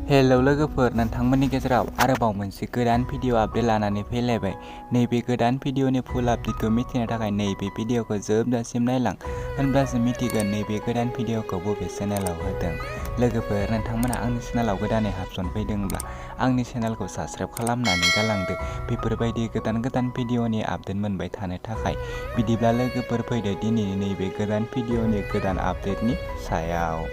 Hello लोगोफोर, नोंथांमोननि गेजेराव आरोबाव मोनसे गोदान भिडिअ आपडेट लानानै फैलायबाय। नैबे गोदान भिडिअनि फुल आपडेटखौ मिथिनो थाखाय नैबे भिडिअखौ जोबजासिम नायलां, होनब्लासो मिथिगोन नैबे गोदान भिडिअखौ बबे चेनेलाव होदों। लोगोफोर, नोंथांमोना आंनि चेनेलाव गोदानै हाबसनफैदोंब्ला आंनि चेनेलखौ साबस्क्राइब खालामनानै गालांदो बेफोरबायदि गोदान भिडिअनि आपडेट मोनबाय थानो थाखाय। बिदिब्ला लोगोफोर, फैदो दिनैनि नैबे गोदान भिडिअनि गोदान आपडेटनि सायाव।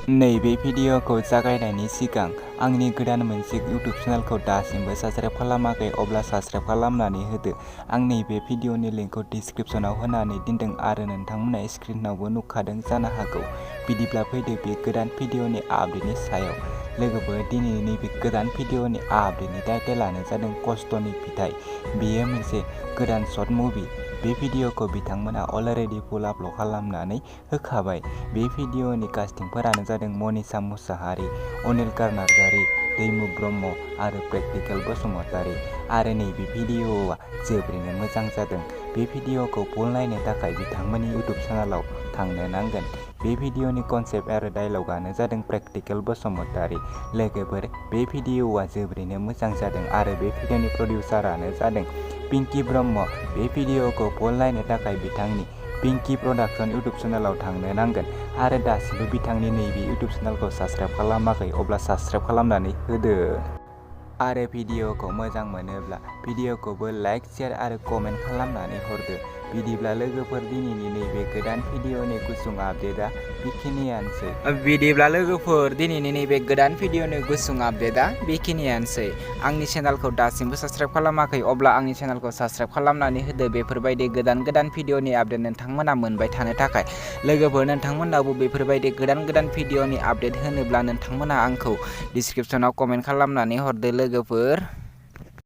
नैबे भिडिअखौ जागायनायनि सिगां आंनि गोदान मोनसे इउटुब चेनेलखौ दासिमबो साबस्क्राइब खालामाखै, अब्ला साबस्क्राइब खालामनानै होदो। आं नैबे भिडिअनि लिंकखौ डिसक्रिपसनाव होनानै दोनदों आरो नोंथांमोना स्क्रिनावबो नुखादों जानो हागौ। बिदिब्ला फैदो बे गोदान भिडिअनि आपडेटनि सायाव। लोगोफोर, दिनैनि नैबे गोदान भिडिअनि आपडेटनि टाइटेलानो जादों खस्थ'नि फिथाइ। बेयो मोनसे गोदान शर्ट मुभि। बे भिडिअखौ बिथांमोना अलरेडि फुल आपल'ड खालामनानै होखाबाय। बे भिडिअनि कास्टिंफोरानो जादों मनीषा मुसाहारि, अनिल नार्जारि, दैमु ब्रह्म आरो प्रेक्टिकेल बसुमतारी। आरो नैबे भिडिअआ जोबोरैनो मोजां जादों। बे भिडिअखौ फुल नायनो थाखाय बिथांमोननि इउटुब चेनेलाव थांनो नांगोन। बे भिडिअनि कनसेप्ट आरो डायलगानो जादों प्रेक्टिकेल बसुमतारी। लोगोफोर, बे भिडिअआ जोबोरैनो मोजां जादों आरो बे भिडिअनि प्रडिउसारानो जादों पिंकी ब्रह्म। बे भिडिअखौ फुल नायनो थाखाय बिथांनि पिंकी प्रडाक्शन इउटुब चेनेलाव थांनो नांगोन आरो दासिमबो बिथांनि नैबे इउटुब चेनेलखौ साबस्क्राइब खालामाखै, अब्ला साबस्क्राइब खालामनानै होदो। आरो भिडिअखौ मोजां मोनोब्ला भिडिअखौबो लाइक, शेयार आरो कमेन्ट खालामनानै हरदो। बिदिब्ला लोगोफोर, दिनैनि नैबे गोदान भिडिअनि गुसुं आपडेटआ बेखिनियानोसै। आंनि चेनेलखौ दासिमबो साबस्क्राइब खालामाखै, अब्ला आंनि चेनेलखौ साबस्क्राइब खालामनानै होदो बेफोरबायदि गोदान भिडिअनि आपडेट नोंथांमोना मोनबाय थानो थाखाय। लोगोफोर, नोंथांमोनाबो बेफोरबायदि गोदान भिडिअनि आपडेट होनोब्ला नोंथांमोना आंखौ डिसक्रिपसनाव कमेन्ट खालामनानै हरदो लोगोफोर।